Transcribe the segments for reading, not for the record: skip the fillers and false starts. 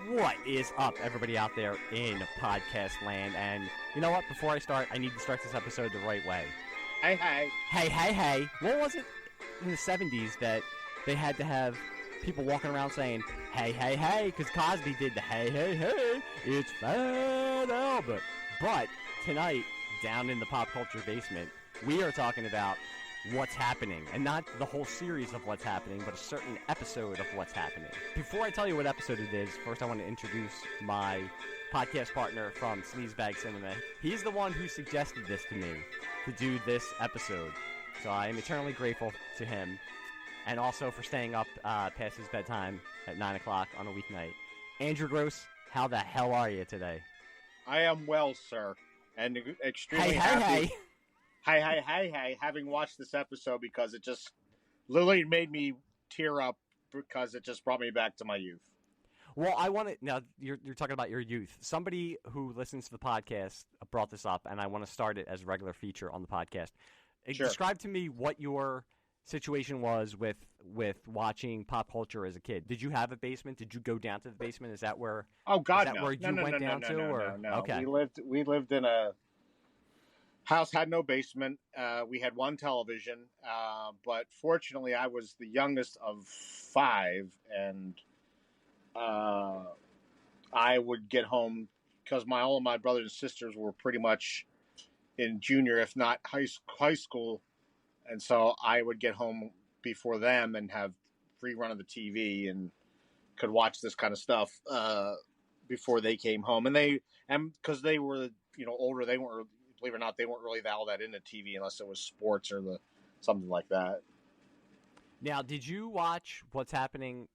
What is up, everybody out there in podcast land? And you know what? Before I start, I need to start this episode the right way. Hey, hey. Hey, hey, hey. What was it in the 70s that they had to have people walking around saying, hey, hey, hey, because Cosby did the hey, hey, hey, it's Fat Albert. But tonight, down in the pop culture basement, we are talking about what's happening, and not the whole series of what's happening, but a certain episode of what's happening. Before I tell you what episode it is, first I want to introduce my podcast partner from SLEAZE Bag Cinema. He's the one who suggested this to me, to do this episode, so I am eternally grateful to him, and also for staying up past his bedtime at 9 o'clock on a weeknight. Andrew Gross, how the hell are you today? I am well, sir, and extremely happy. Hey, having watched this episode because it just literally made me tear up because it just brought me back to my youth. Well, I want to, now you're talking about your youth. Somebody who listens to the podcast brought this up, and I want to start it as a regular feature on the podcast. Sure. Describe to me what your situation was with watching pop culture as a kid. Did you have a basement? Did you go down to the basement? Is that where? Oh God, is that no. where you went down to? No. Okay. We lived in a house, had no basement. We had one television, but fortunately, I was the youngest of 5, and I would get home because all of my brothers and sisters were pretty much in junior, if not high school, and so I would get home before them and have free run of the TV and could watch this kind of stuff before they came home. And because they were older, they weren't. Believe it or not, they weren't really all that into TV unless it was sports or something like that. Now, did you watch What's Happening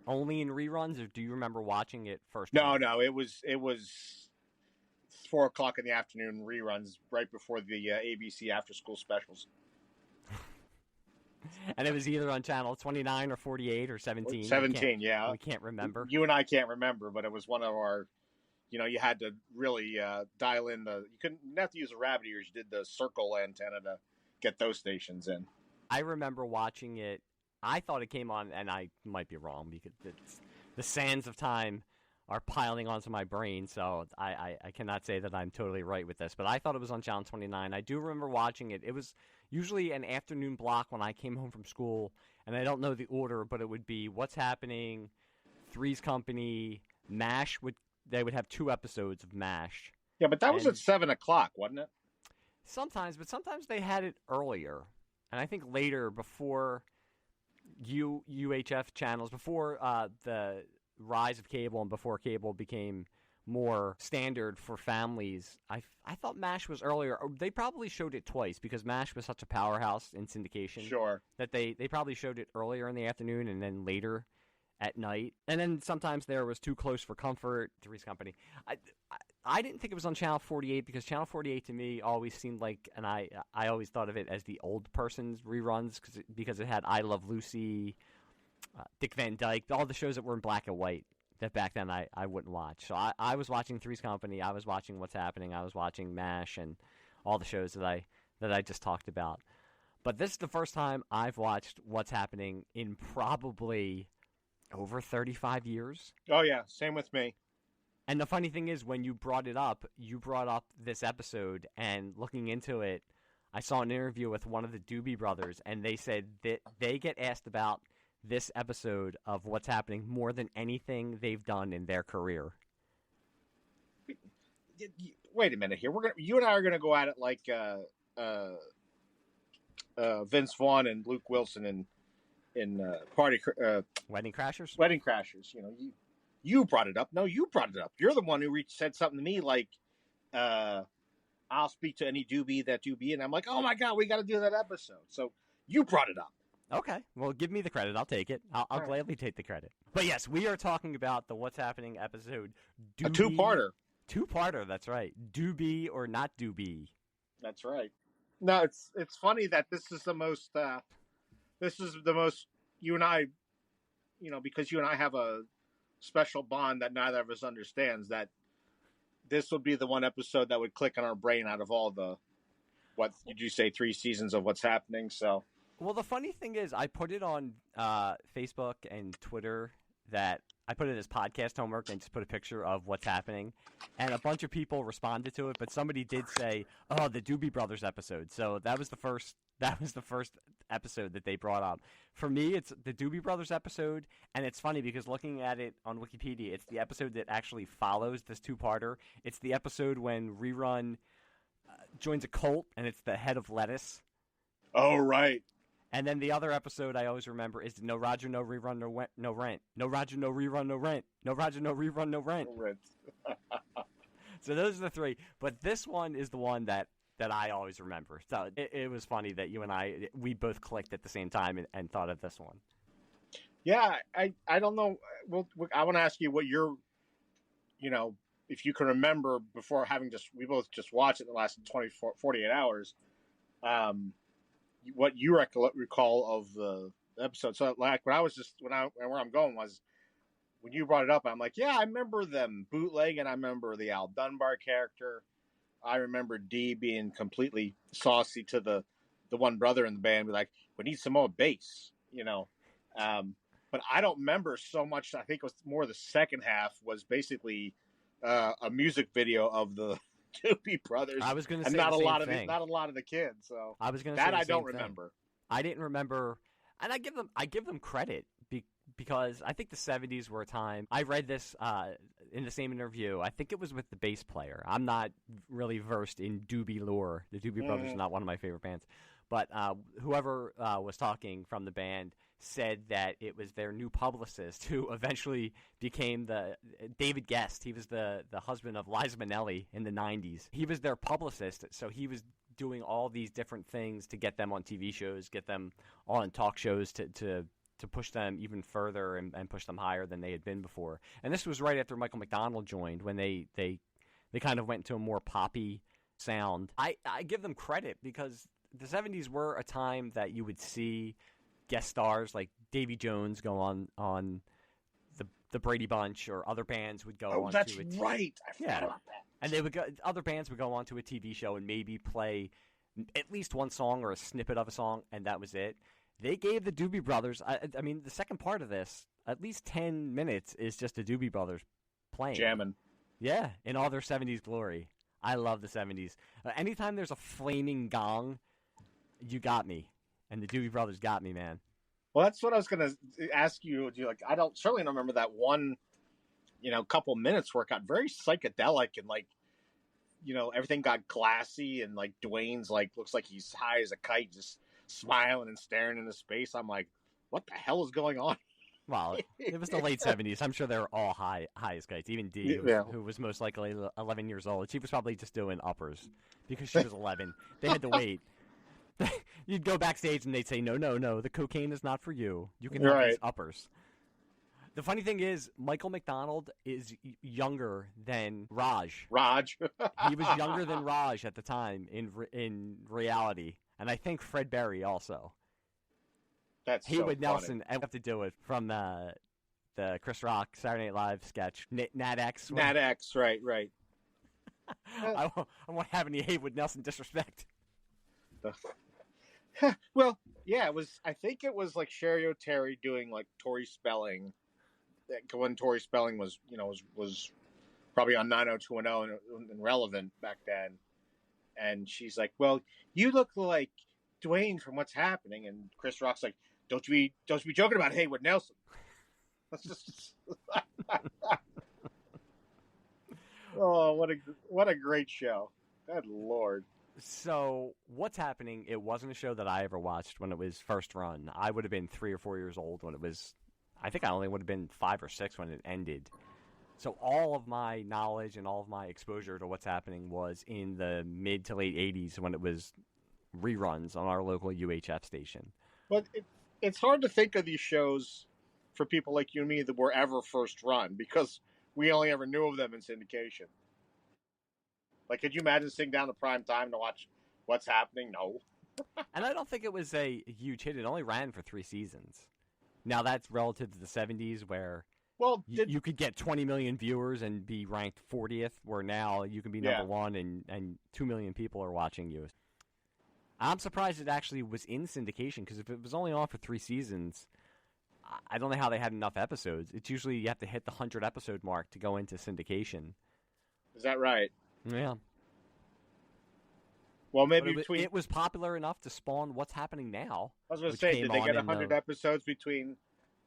only in reruns, or do you remember watching it first? No, it was 4 o'clock in the afternoon reruns right before the ABC after school specials. And it was either on channel 29 or 48 or 17. 17, yeah. We can't remember. You and I can't remember, but it was one of our. You had to really dial in you couldn't have to use the rabbit ears. You did the circle antenna to get those stations in. I remember watching it. I thought it came on, and I might be wrong because the sands of time are piling onto my brain, so I cannot say that I'm totally right with this. But I thought it was on channel 29. I do remember watching it. It was usually an afternoon block when I came home from school, and I don't know the order, but it would be What's Happening, Three's Company, MASH They would have 2 episodes of MASH. Yeah, but that was at 7 o'clock, wasn't it? Sometimes, but sometimes they had it earlier. And I think later, before UHF channels, before the rise of cable and before cable became more standard for families, I thought MASH was earlier. They probably showed it twice because MASH was such a powerhouse in syndication. Sure. That they probably showed it earlier in the afternoon and then later at night, and then sometimes there was Too Close for Comfort, Three's Company. I didn't think it was on Channel 48 because Channel 48 to me always seemed like, and I always thought of it as the old person's reruns because it had I Love Lucy, Dick Van Dyke, all the shows that were in black and white that back then I wouldn't watch. So I was watching Three's Company, I was watching What's Happening, I was watching MASH, and all the shows that I just talked about. But this is the first time I've watched What's Happening in probably over 35 years. Oh, yeah. Same with me. And the funny thing is, when you brought up this episode, and looking into it, I saw an interview with one of the Doobie brothers, and they said that they get asked about this episode of What's Happening more than anything they've done in their career. Wait a minute here. You and I are going to go at it like Vince Vaughn and Luke Wilson and in Wedding Crashers. You brought it up. No, you brought it up. You're the one who said something to me like, "I'll speak to any Doobie," and I'm like, "Oh my God, we got to do that episode." So you brought it up. Okay, well, give me the credit. I'll take it. I'll gladly take the credit. But yes, we are talking about the What's Happening episode. Doobie, a two-parter. Two-parter. That's right. Doobie or not Doobie. That's right. No, it's funny that this is the most. This is the most you and I, because you and I have a special bond that neither of us understands, that this would be the one episode that would click on our brain out of all the, what did you say, 3 seasons of What's Happening. So, well, the funny thing is I put it on Facebook and Twitter that I put it as podcast homework and just put a picture of what's happening, and a bunch of people responded to it, but somebody did say, "Oh, the Doobie Brothers episode." So that was the first episode that they brought up. For me, it's the Doobie Brothers episode, and it's funny because looking at it on Wikipedia, it's the episode that actually follows this two-parter. It's the episode when Rerun joins a cult, and it's the head of lettuce. Oh, right. And then the other episode I always remember is no Roger, no rerun, no rent. No Roger, no rerun, no rent. No Roger, no rerun, no rent. No rent. So those are the three. But this one is the one that I always remember. So it was funny that you and we both clicked at the same time and thought of this one. Yeah, I don't know. Well, I want to ask you what your, if you can remember before we both just watched it in the last 48 hours, what you recall of the episode. So like where I'm going was when you brought it up, I'm like, yeah, I remember them bootlegging. I remember the Al Dunbar character. I remember Dee being completely saucy to the one brother in the band, be like, we need some more bass, but I don't remember so much. I think it was more the second half was basically a music video of the Doobie Brothers. I was going to say not a lot of the kids. So I was going to say that I don't remember. I didn't remember, and I give them credit because I think the 70s were a time. I read this in the same interview. I think it was with the bass player. I'm not really versed in Doobie lore. The Doobie Brothers are not one of my favorite bands, but whoever was talking from the band said that it was their new publicist who eventually became David Guest. He was the husband of Liza Minnelli in the 90s. He was their publicist, so he was doing all these different things to get them on TV shows, get them on talk shows to push them even further and push them higher than they had been before. And this was right after Michael McDonald joined, when they kind of went into a more poppy sound. I give them credit because the 70s were a time that you would see guest stars like Davy Jones go on the Brady Bunch, or other bands would go on. Oh, that's right. I forgot about that. And other bands would go on to a TV show and maybe play at least one song or a snippet of a song, and that was it. They gave the Doobie Brothers, I mean, the second part of this, at least 10 minutes is just the Doobie Brothers playing. Jamming. Yeah, in all their 70s glory. I love the 70s. Anytime there's a flaming gong, you got me. And the Doobie Brothers got me, man. Well, that's what I was going to ask you. I certainly don't remember that one, couple minutes where it got very psychedelic and everything got glassy and Dwayne's looks like he's high as a kite, just smiling and staring into space. I'm like, what the hell is going on? Well, it was the late 70s. I'm sure they were all high as kites. Even Dee, who was most likely 11 years old. She was probably just doing uppers because she was 11. They had to wait. You'd go backstage and they'd say, no, the cocaine is not for you. You can have these uppers. The funny thing is, Michael McDonald is younger than Raj. He was younger than Raj at the time in reality. And I think Fred Berry also. That's Haywood Nelson. I have to do it from the Chris Rock Saturday Night Live sketch. Nat X. Nat X, right. I won't have any Haywood Nelson disrespect. Well, yeah, it was. I think it was Sherry O'Terry doing Tori Spelling. When Tori Spelling was probably on 90210 and relevant back then. And she's like, "Well, you look like Dwayne from What's Happening." And Chris Rock's like, "Don't you be joking about Haywood Nelson." That's just. Oh, what a great show! Good Lord. So, What's Happening? It wasn't a show that I ever watched when it was first run. I would have been 3 or 4 years old when it was. I think I only would have been 5 or 6 when it ended. So all of my knowledge and all of my exposure to What's Happening was in the mid to late 80s when it was reruns on our local UHF station. But it's hard to think of these shows for people like you and me that were ever first run because we only ever knew of them in syndication. Could you imagine sitting down to prime time to watch What's Happening? No. And I don't think it was a huge hit. It only ran for 3 seasons. Now that's relative to the 70s where you could get 20 million viewers and be ranked 40th, where now you can be number one and 2 million people are watching you. I'm surprised it actually was in syndication because if it was only on for 3 seasons, I don't know how they had enough episodes. It's usually you have to hit the 100-episode mark to go into syndication. Is that right? Yeah. Well, maybe it was popular enough to spawn What's Happening Now. I was going to say, did they get 100 episodes between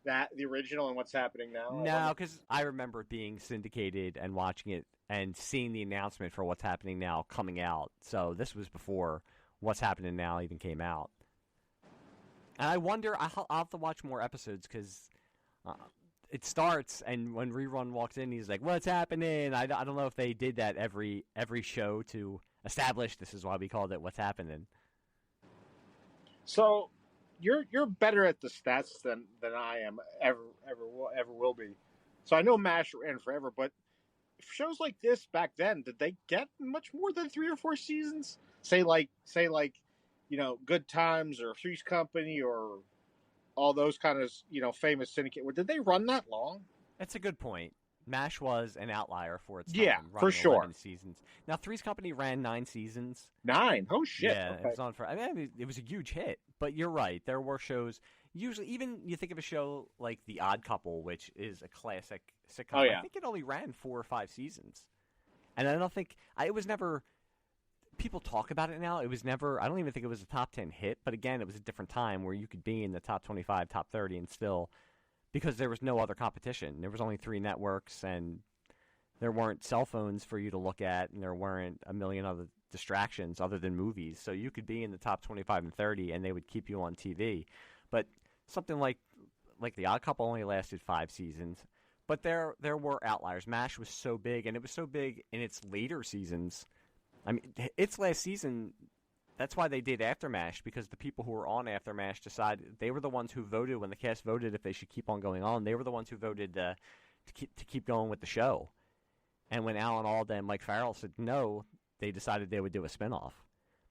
the original and What's Happening now? No, because I remember it being syndicated and watching it and seeing the announcement for What's Happening Now coming out. So this was before What's Happening Now even came out. And I wonder, I'll have to watch more episodes because it starts, and when Rerun walks in, he's like, "What's happening?" I don't know if they did that every show to establish this is why we called it What's Happening. So you're better at the stats than I am ever will be. So I know MASH ran forever, but shows like this back then, did they get much more than 3 or 4 seasons? Say like Good Times or Three's Company or all those kind of famous syndicate. Did they run that long? That's a good point. MASH was an outlier for its time. Yeah, for sure. 11 seasons. Now, Three's Company ran 9 seasons. 9? Oh, shit. Yeah, okay. It was on for. I mean, it was a huge hit. But you're right. There were shows. Usually, even you think of a show like The Odd Couple, which is a classic sitcom. Oh, yeah. I think it only ran 4 or 5 seasons. And I don't think it was never. People talk about it now. It was never. I don't even think it was a top 10 hit. But again, it was a different time where you could be in the top 25, top 30, and still. Because there was no other competition. There was only 3 networks, and there weren't cell phones for you to look at, and there weren't a million other distractions other than movies. So you could be in the top 25 and 30, and they would keep you on TV. But something like The Odd Couple only lasted 5 seasons. But there were outliers. MASH was so big, and it was so big in its later seasons. I mean, its last season... That's why they did After MASH, because the people who were on After MASH decided they were the ones who voted when the cast voted if they should keep on going on. They were the ones who voted to keep going with the show. And when Alan Alda and Mike Farrell said no, they decided they would do a spinoff.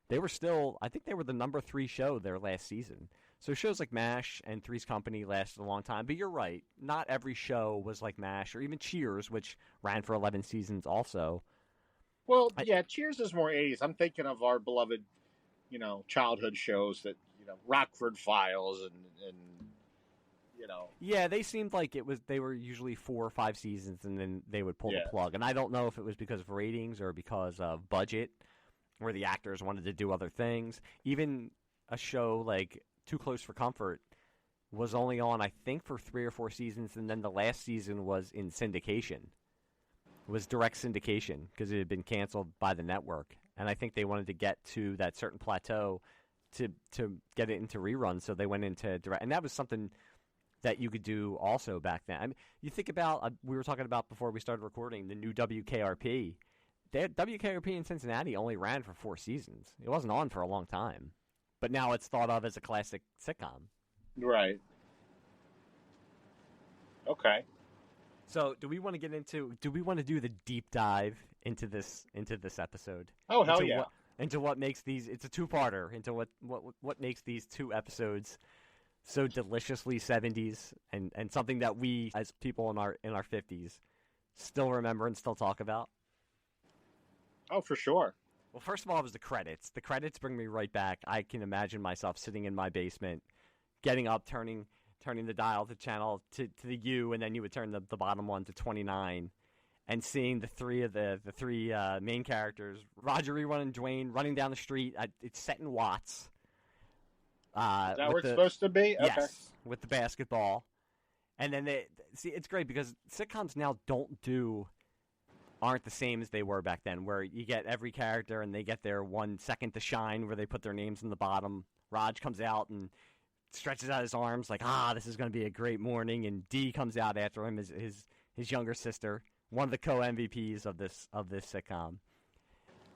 They were still, I think they were the number 3 show their last season. So shows like MASH and Three's Company lasted a long time. But you're right, not every show was like MASH or even Cheers, which ran for 11 seasons also. Well, Cheers is more 80s. I'm thinking of our beloved childhood shows that, Rockford Files and Yeah, they seemed like they were usually 4 or 5 seasons and then they would pull the plug. And I don't know if it was because of ratings or because of budget, where the actors wanted to do other things. Even a show like Too Close for Comfort was only on, I think, for 3 or 4 seasons, and then the last season was in syndication. It was direct syndication because it had been canceled by the network. And I think they wanted to get to that certain plateau to get it into reruns, so they went into direct. And that was something that you could do also back then. I mean, you think about, we were talking about before we started recording, the new WKRP. WKRP in Cincinnati only ran for 4 seasons. It wasn't on for a long time. But now it's thought of as a classic sitcom. Right. Okay. So, do we want to do the deep dive into this episode? Oh, hell yeah. Into what makes these, it's a 2-parter, into what makes these 2 episodes so deliciously 70s and something that we as people in our 50s still remember and still talk about. Oh, for sure. Well, first of all, it was the credits. The credits bring me right back. I can imagine myself sitting in my basement, getting up, turning the dial to channel to the U, and then you would turn the bottom one to 29, and seeing the three main characters, Roger, Rerun, and Dwayne, running down the street. It's set in Watts. Is that where it's supposed to be? Okay. Yes, with the basketball. And then it's great because sitcoms now aren't the same as they were back then, where you get every character and they get their 1 second to shine where they put their names in the bottom. Raj comes out and stretches out his arms like, this is going to be a great morning. And Dee comes out after him, his younger sister, one of the co-MVPs of this sitcom.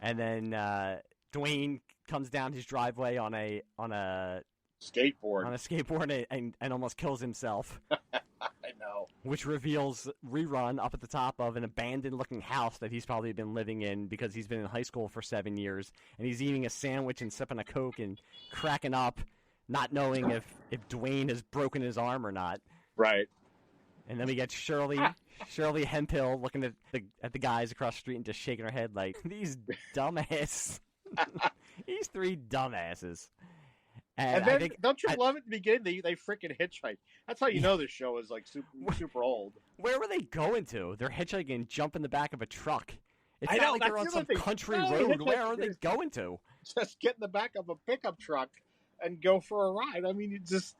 And then Dwayne comes down his driveway on a skateboard and almost kills himself. I know. Which reveals Rerun up at the top of an abandoned-looking house that he's probably been living in because he's been in high school for 7 years. And he's eating a sandwich and sipping a Coke and cracking up, not knowing if Dwayne has broken his arm or not. Right. And then we get Shirley Hemphill looking at the guys across the street and just shaking her head like, these dumbass. These 3 dumbasses. And then, don't you love it in the beginning? They freaking hitchhike. That's how you know this show is like super old. Where were they going to? They're hitchhiking and jump in the back of a truck. It's I not know, like they're on some country road. Where are they going to? Just get in the back of a pickup truck and go for a ride. I mean, it's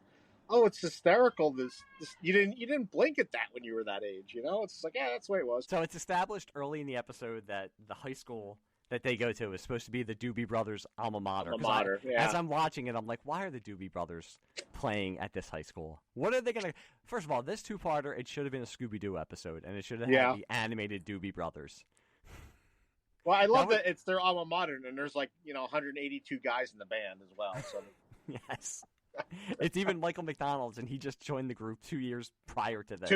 hysterical. This you didn't blink at that when you were that age. You know, it's like, yeah, that's the way it was. So it's established early in the episode that the high school that they go to is supposed to be the Doobie Brothers' alma mater. As I'm watching it, I'm like, why are the Doobie Brothers playing at this high school? What are they going to... First of all, this two-parter, it should have been a Scooby-Doo episode, and it should have had the animated Doobie Brothers. Well, I love that it's their alma mater, and there's 182 guys in the band as well. So. Yes. It's even Michael McDonald's, and he just joined the group 2 years prior to this.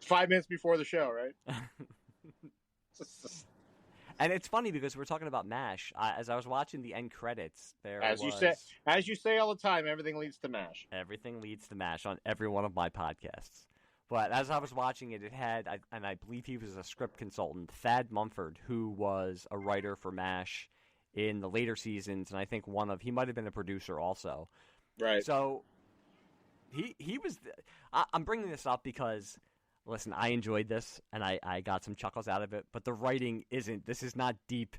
5 minutes before the show, right? And it's funny because we're talking about MASH. As I was watching the end credits, as you say all the time, everything leads to MASH. Everything leads to MASH on every one of my podcasts. But as I was watching it, it had, and I believe he was a script consultant, Thad Mumford, who was a writer for MASH in the later seasons, and I think he might have been a producer also. Right. So he was. I'm bringing this up because. Listen, I enjoyed this, and I got some chuckles out of it, but the writing isn't. This is not deep.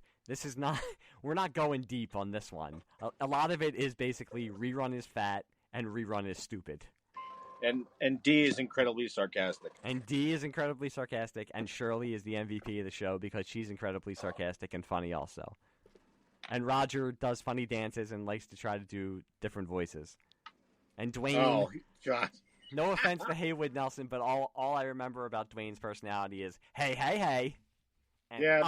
We're not going deep on this one. A lot of it is basically Rerun is fat, and Rerun is stupid. And D is incredibly sarcastic. And Shirley is the MVP of the show because she's incredibly sarcastic and funny also. And Roger does funny dances and likes to try to do different voices. And Dwayne... Oh, God. No offense to Haywood Nelson, but all I remember about Dwayne's personality is hey, hey, hey. And, yeah,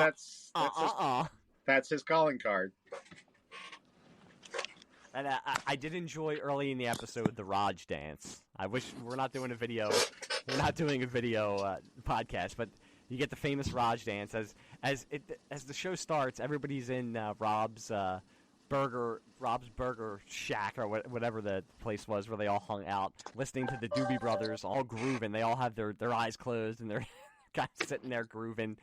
that's his calling card. And I did enjoy early in the episode the Raj dance. I wish we're not doing a video podcast, but you get the famous Raj dance as the show starts. Everybody's in Rob's Burger Shack or whatever the place was where they all hung out, listening to the Doobie Brothers, all grooving. They all have their eyes closed and they're kind of sitting there grooving.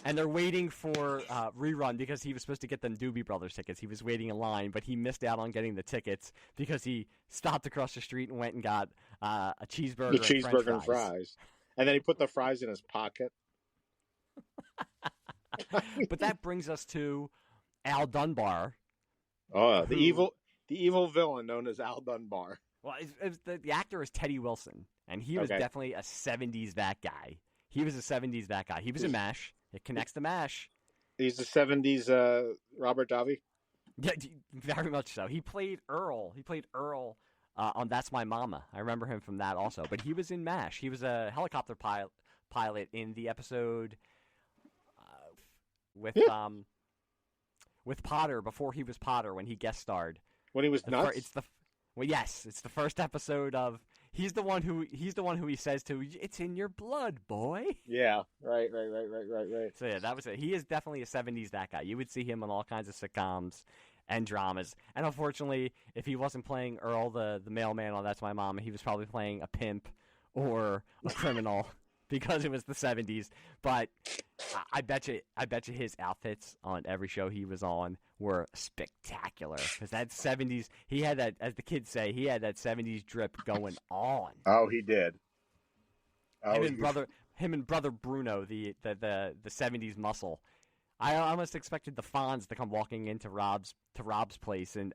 And they're waiting for Rerun because he was supposed to get them Doobie Brothers tickets. He was waiting in line, but he missed out on getting the tickets because he stopped across the street and went and got a cheeseburger, and fries. And then he put the fries in his pocket. But that brings us to Al Dunbar. Oh, the evil villain known as Al Dunbar. Well, the actor is Teddy Wilson, and he was definitely a 70s that guy. He was a 70s that guy. He was in MASH. It connects to MASH. He's the 70s Robert Davi? Yeah, very much so. He played Earl. On That's My Mama. I remember him from that also. But he was in MASH. He was a helicopter pilot in the episode with Potter before he was Potter when he guest starred. When he was nuts? It's the first episode of. He's the one who he says to, "It's in your blood, boy." Yeah, right. So yeah, that was it. He is definitely a 70s that guy. You would see him on all kinds of sitcoms and dramas. And unfortunately, if he wasn't playing Earl, the mailman on That's My Mama, he was probably playing a pimp or a criminal because it was the 70s. But I bet you his outfits on every show he was on were spectacular. Because that 70s, he had that, as the kids say, he had that 70s drip going on. Oh, he did. Him and brother Bruno, the 70s muscle. I almost expected the Fonz to come walking into Rob's place and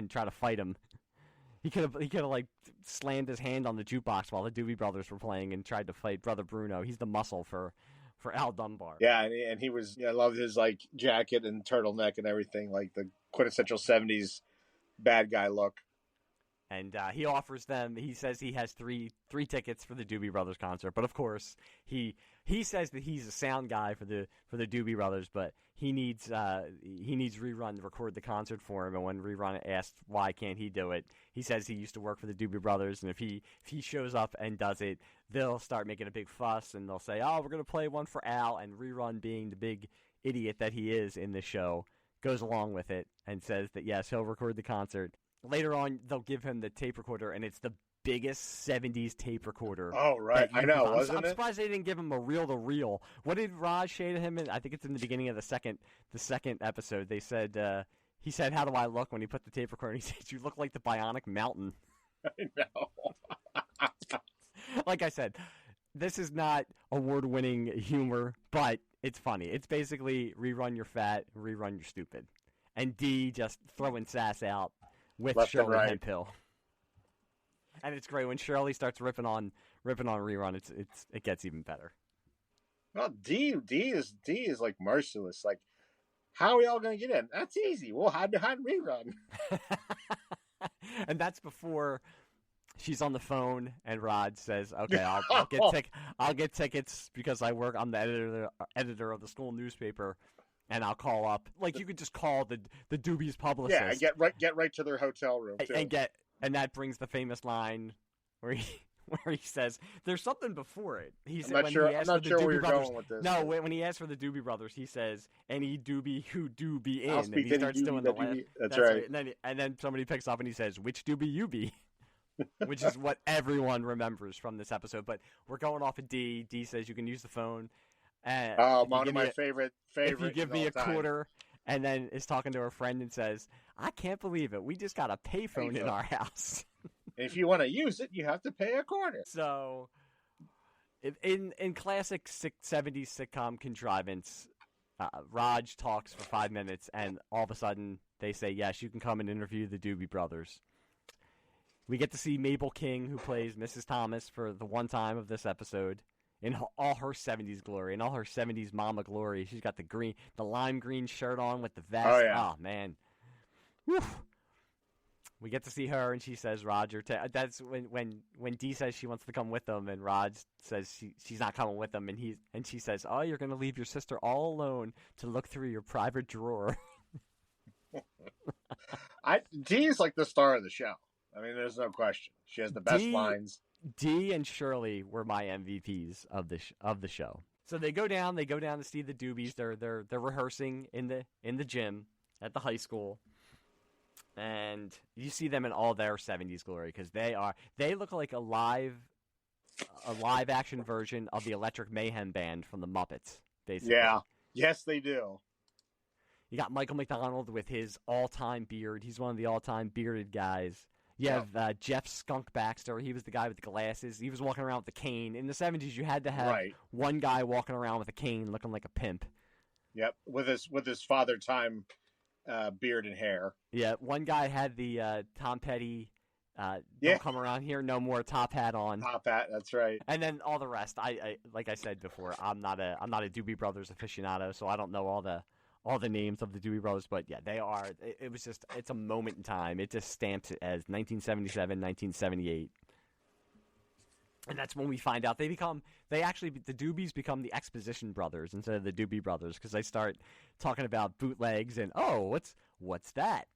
try to fight him. He could have like slammed his hand on the jukebox while the Doobie Brothers were playing and tried to fight brother Bruno. He's the muscle for Al Dunbar. Yeah, and he was. I loved his like jacket and turtleneck and everything, like the quintessential 70s bad guy look. And he offers them. He says he has three tickets for the Doobie Brothers concert, but of course he says that he's a sound guy for the Doobie Brothers, but he needs Rerun to record the concert for him. And when Rerun asked why can't he do it, he says he used to work for the Doobie Brothers, and if he shows up and does it, they'll start making a big fuss and they'll say, "Oh, we're gonna play one for Al." And Rerun, being the big idiot that he is in the show, goes along with it and says that yes, he'll record the concert. Later on, they'll give him the tape recorder, and it's the biggest 70s tape recorder. Oh, right. I know, wasn't it? I'm surprised they didn't give him a reel-to-reel. What did Raj say to him? I think it's in the beginning of the second episode. They said he said, "How do I look?" when he put the tape recorder. He said, "You look like the Bionic Mountain." I know. Like I said, this is not award-winning humor, but it's funny. It's basically rerun your fat, rerun your stupid, and D just throwing sass out with Left and Shirley right. Hemphill. And it's great when Shirley starts ripping on Rerun. It gets even better. Well, D is like merciless. Like, how are we all gonna get in? That's easy. We'll hide behind Rerun. And that's before she's on the phone, and Rod says, "Okay, I'll get tickets because I'm the editor of the school newspaper, and I'll call up." Like, you could just call the Doobie's publicist. Yeah, get right to their hotel room too. And that brings the famous line where he says, "There's something before it." I'm not sure where you're going with this. No, when he asks for the Doobie brothers, he says, "Any Doobie who do be in," and he starts doing the laugh. That's right. And then somebody picks up and he says, "Which Doobie you be?" Which is what everyone remembers from this episode. But we're going off of D. D says you can use the phone. One of my favorite. If you give me a quarter, and then is talking to her friend and says, "I can't believe it. We just got a payphone in our house." If you want to use it, you have to pay a quarter. So, in classic 70s sitcom contrivance, Raj talks for 5 minutes, and all of a sudden they say, "Yes, you can come and interview the Doobie Brothers." We get to see Mabel King, who plays Mrs. Thomas, for the one time of this episode, in all her 70s glory, in all her 70s mama glory. She's got the lime green shirt on with the vest. Oh, yeah. Oh, man. Whew. We get to see her, and she says, "Roger." That's when Dee says she wants to come with them, and Rod says she's not coming with them, and she says, "Oh, you're going to leave your sister all alone to look through your private drawer." Dee is like the star of the show. I mean, there's no question. She has the best lines. Dee and Shirley were my MVPs of the show. So they go down to see the Doobies. They're rehearsing in the gym at the high school. And you see them in all their 70s glory because they look like a live action version of the Electric Mayhem Band from the Muppets, basically. Yeah. Yes, they do. You got Michael McDonald with his all-time beard. He's one of the all-time bearded guys. You have Jeff Skunk Baxter. He was the guy with the glasses. He was walking around with the cane. In the 70s, you had to have one guy walking around with a cane looking like a pimp. Yep, with his Father Time beard and hair. Yeah, one guy had the Tom Petty, don't come around here no more top hat on. Top hat, that's right. And then all the rest. I like I said before, I'm not a Doobie Brothers aficionado, so I don't know all the names of the Doobie Brothers, but yeah, they are. It's a moment in time. It just stamps it as 1977, 1978. And that's when we find out the Doobies become the Exposition Brothers instead of the Doobie Brothers, because they start talking about bootlegs and, what's that?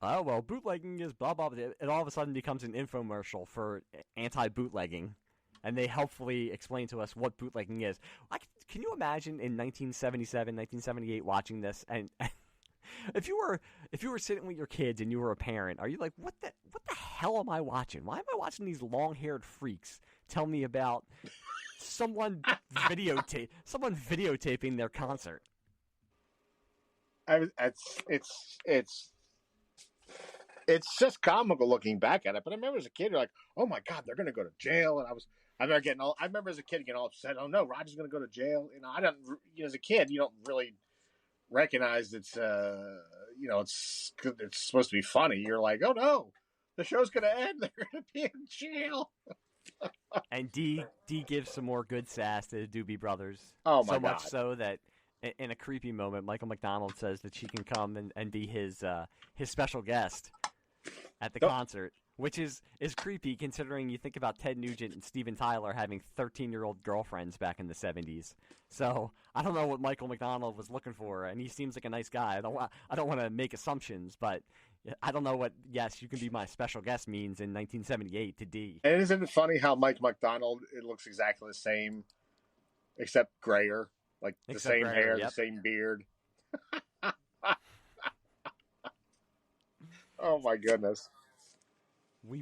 Oh, well, bootlegging is blah, blah, blah. It all of a sudden becomes an infomercial for anti-bootlegging. And they helpfully explain to us what bootlegging is. Can you imagine in 1977, 1978 watching this, and if you were sitting with your kids and you were a parent, are you like, what the hell am I watching? Why am I watching these long-haired freaks tell me about someone videotaping their concert? It's just comical looking back at it. But I remember as a kid, you're like, "Oh my God, they're going to go to jail!" And I remember as a kid getting all upset. "Oh no, Roger's going to go to jail!" As a kid, you don't really recognize it's supposed to be funny. You're like, "Oh no, the show's going to end. They're going to be in jail." And D gives some more good sass to the Doobie Brothers. Oh my God! So much so that in a creepy moment, Michael McDonald says that she can come and be his special guest at the concert, which is creepy considering you think about Ted Nugent and Steven Tyler having 13-year-old girlfriends back in the 70s. So I don't know what Michael McDonald was looking for, and he seems like a nice guy. I don't want to make assumptions, but I don't know what "yes, you can be my special guest" means in 1978 to D. And isn't it funny how Mike McDonald, it looks exactly the same, except grayer, like the same hair, the same beard. Oh my goodness. We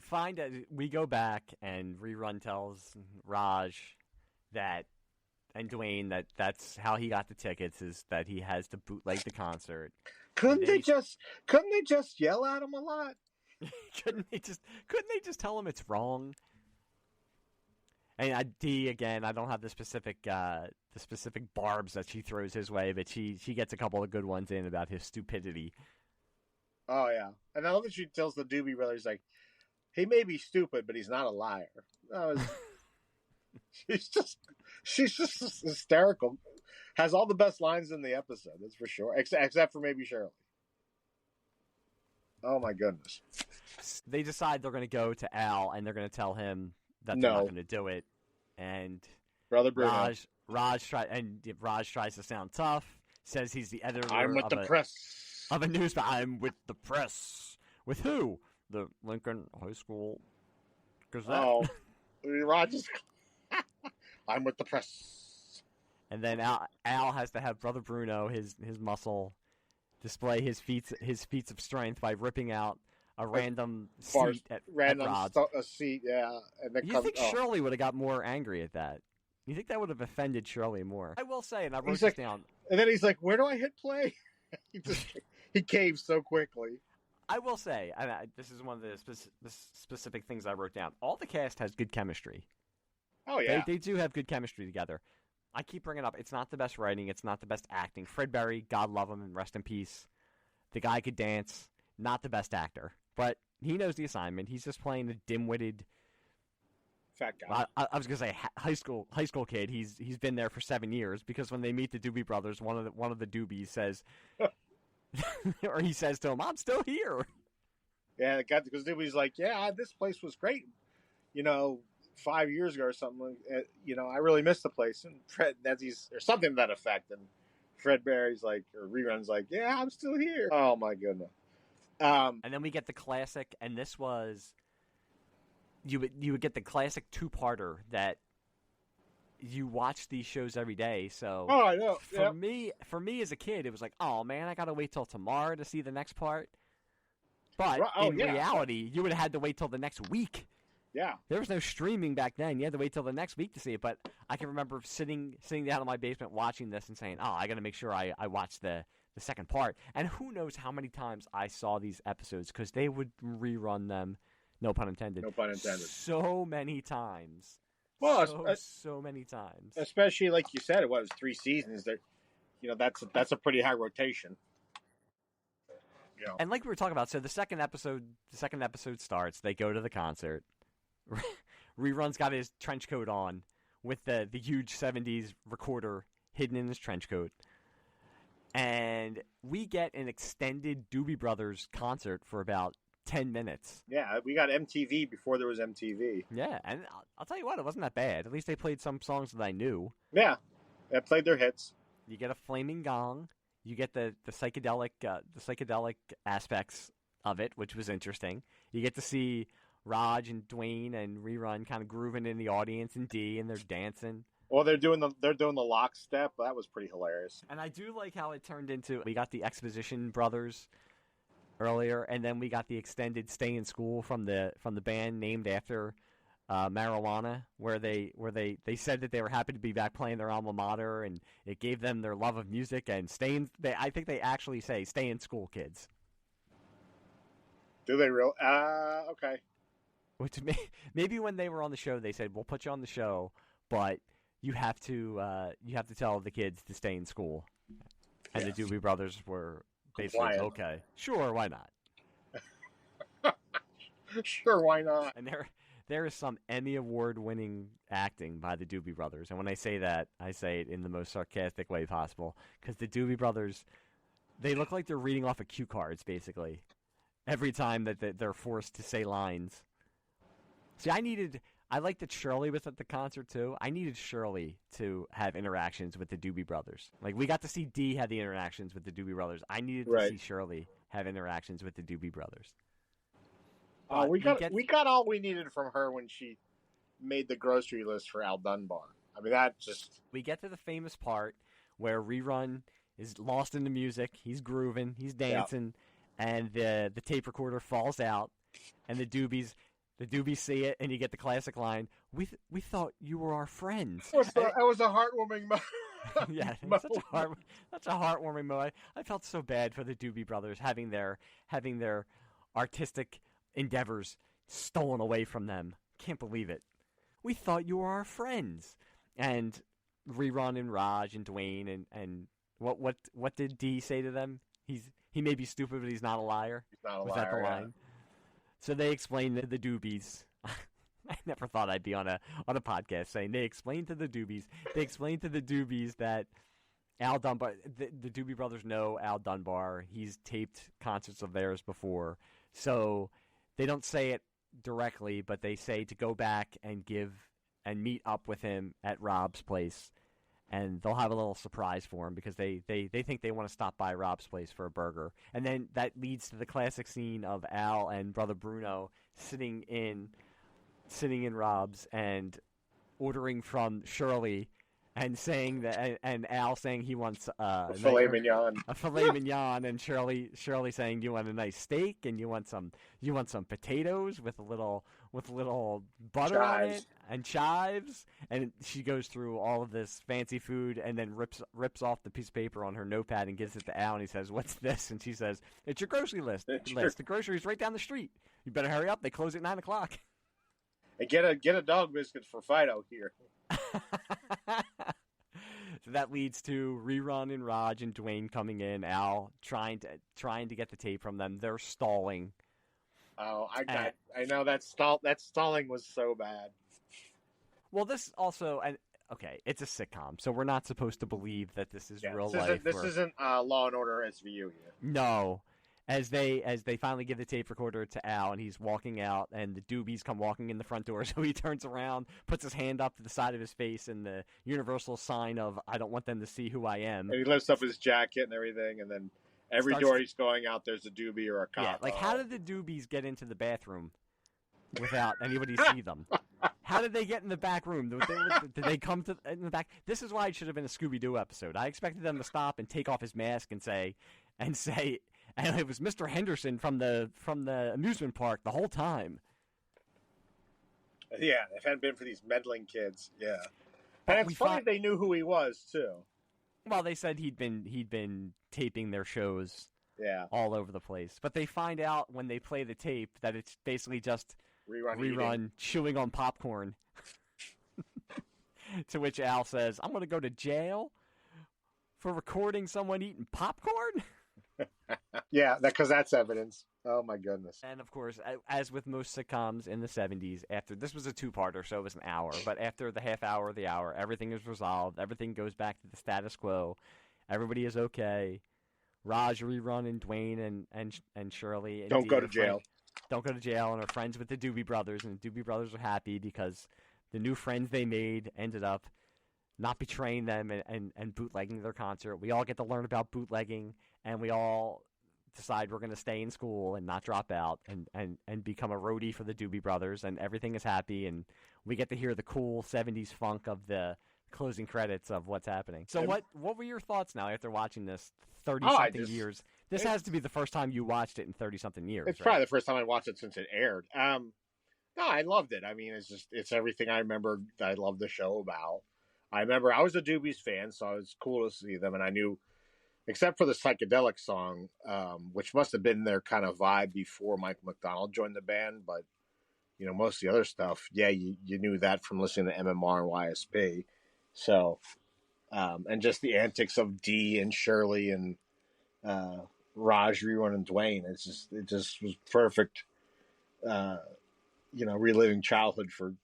go back and Rerun tells Raj that Dwayne that's how he got the tickets, is that he has to bootleg the concert. Couldn't they just yell at him a lot? couldn't they just tell him it's wrong? And D, again, I don't have the specific barbs that she throws his way, but she gets a couple of good ones in about his stupidity. Oh yeah, and I love that she tells the Doobie Brothers, like, he may be stupid, but he's not a liar. That was, she's just hysterical. Has all the best lines in the episode, that's for sure. Except for maybe Shirley. Oh my goodness. They decide they're going to go to Al, and they're going to tell him that they're not going to do it. And Brother Bruno. Raj tries to sound tough. Says he's the editor. I'm with the press. Of a newspaper. I'm with the press. With who? The Lincoln High School Gazette. Oh, Raj is. I'm with the press. And then Al has to have Brother Bruno, his muscle, display his feats of strength by ripping out a random seat at Rod's. A seat, yeah. And You think Shirley would have got more angry at that? You think that would have offended Shirley more? I will say, and I wrote this down. And then he's like, "Where do I hit play?" He caves so quickly. I will say, and this is one of the specific things I wrote down. All the cast has good chemistry. Oh yeah, they do have good chemistry together. I keep bringing up, it's not the best writing, it's not the best acting. Fred Berry, God love him and rest in peace. The guy could dance, not the best actor, but he knows the assignment. He's just playing a dim-witted fat guy. I was gonna say high school kid. He's been there for 7 years, because when they meet the Doobie Brothers, one of the Doobies says, or he says to him, "I'm still here." Yeah, because Doobie's like, "Yeah, this place was great, 5 years ago or something. I really missed the place." And Fred, or something to that effect. And Fred Berry's like, or Rerun's like, "Yeah, I'm still here." Oh my goodness. And then we get the classic, and this was. You would get the classic two-parter that you watch these shows every day. So I know. For me as a kid, it was like, oh man, I gotta wait till tomorrow to see the next part. But in reality, you would have had to wait till the next week. Yeah. There was no streaming back then. You had to wait till the next week to see it. But I can remember sitting down in my basement watching this and saying, oh, I gotta make sure I watch the second part. And who knows how many times I saw these episodes, because they would rerun them. No pun intended. No pun intended. So many times. Well, so many times. Especially like you said, it was 3 seasons. That, that's a pretty high rotation. And like we were talking about, so the second episode starts. They go to the concert. Rerun's got his trench coat on with the huge 70s recorder hidden in his trench coat. And we get an extended Doobie Brothers concert for about 10 minutes. Yeah, we got MTV before there was MTV. Yeah, and I'll tell you what, it wasn't that bad. At least they played some songs that I knew. Yeah, they played their hits. You get a flaming gong. You get the psychedelic aspects of it, which was interesting. You get to see Raj and Dwayne and Rerun kind of grooving in the audience, and D, and they're dancing. Well, they're doing the lockstep. That was pretty hilarious. And I do like how it turned into, we got the Exposition Brothers earlier, and then we got the extended Stay in School from the band named after marijuana, where they said that they were happy to be back playing their alma mater, and it gave them their love of music and I think they actually say "Stay in school, kids." Do they real? Okay. Which maybe when they were on the show, they said, "We'll put you on the show, but you have to tell the kids to stay in school." And the Doobie Brothers were basically okay, sure, why not? Sure, why not? And there is some Emmy Award-winning acting by the Doobie Brothers. And when I say that, I say it in the most sarcastic way possible. Because the Doobie Brothers, they look like they're reading off of cue cards, basically. Every time that they're forced to say lines. See, I like that Shirley was at the concert, too. I needed Shirley to have interactions with the Doobie Brothers. Like, we got to see Dee have the interactions with the Doobie Brothers. I needed to see Shirley have interactions with the Doobie Brothers. We got all we needed from her when she made the grocery list for Al Dunbar. I mean, that just... We get to the famous part where Rerun is lost in the music. He's grooving. He's dancing. And the tape recorder falls out. And the Doobies, The Doobies see it, and you get the classic line, we thought you were our friends. That was a heartwarming moment. Yeah, such a heartwarming moment. I felt so bad for the Doobie Brothers having their artistic endeavors stolen away from them. Can't believe it. We thought you were our friends. And Rerun and Raj and Dwayne and what did D say to them? He may be stupid, but he's not a liar. He's not a Was liar, that the line? So they explained to the Doobies. I never thought I'd be on a podcast saying they explained to the Doobies. They explained to the Doobies that Al Dunbar, the Doobie Brothers know Al Dunbar. He's taped concerts of theirs before. So they don't say it directly, but they say to go back and meet up with him at Rob's place. And they'll have a little surprise for him because they think they want to stop by Rob's place for a burger. And then that leads to the classic scene of Al and Brother Bruno sitting in Rob's and ordering from Shirley and saying that, and Al saying he wants a filet mignon, and Shirley saying, "Do you want a nice steak and you want some potatoes with a little butter on it and chives?" And she goes through all of this fancy food and then rips off the piece of paper on her notepad and gives it to Al, and he says, "What's this?" And she says, "It's your grocery list. The grocery's right down the street. You better hurry up. They close at 9 o'clock." And get a dog biscuit for Fido here. So that leads to Rerun and Raj and Dwayne coming in. Al trying to get the tape from them. They're stalling. Oh, I know that stalling was so bad. Well, this also, and okay, it's a sitcom, so we're not supposed to believe that this is real life. This isn't Law and Order SVU here. No. As they finally give the tape recorder to Al, and he's walking out, and the Doobies come walking in the front door, so he turns around, puts his hand up to the side of his face in the universal sign of, I don't want them to see who I am. And he lifts up his jacket and everything, and then every door he's going out, there's a Doobie or a cop. Yeah, like how did the Doobies get into the bathroom without anybody see them? How did they get in the back room? Did they come in the back? This is why it should have been a Scooby-Doo episode. I expected them to stop and take off his mask and say, and it was Mr. Henderson from the amusement park the whole time. Yeah, if it hadn't been for these meddling kids, yeah. And it's funny they knew who he was too. Well, they said he'd been taping their shows, all over the place. But they find out when they play the tape that it's basically just Rerun chewing on popcorn. To which Al says, "I'm going to go to jail for recording someone eating popcorn." Yeah, because that's evidence. Oh my goodness. And of course, as with most sitcoms in the 70s, after this was a two-parter, so it was an hour, but after the half hour or the hour, everything is resolved. Everything goes back to the status quo. Everybody is okay. Raj, Rerun, and Dwayne and Shirley don't go to jail. Don't go to jail, and are friends with the Doobie Brothers, and the Doobie Brothers are happy because the new friends they made ended up not betraying them and bootlegging their concert. We all get to learn about bootlegging, and we all decide we're going to stay in school and not drop out and become a roadie for the Doobie Brothers, and everything is happy, and we get to hear the cool 70s funk of the closing credits of what's happening. So what were your thoughts now after watching this 30-something years? This has to be the first time you watched it in 30-something years. It's probably the first time I watched it since it aired. No, I loved it. I mean, it's everything I remember I loved the show about. I remember I was a Doobies fan, so it was cool to see them, and I knew, except for the psychedelic song, which must have been their kind of vibe before Michael McDonald joined the band, but most of the other stuff, you knew that from listening to MMR and YSP. So, and just the antics of Dee and Shirley and Raj, Rerun, and Dwayne. It just was perfect. Reliving childhood for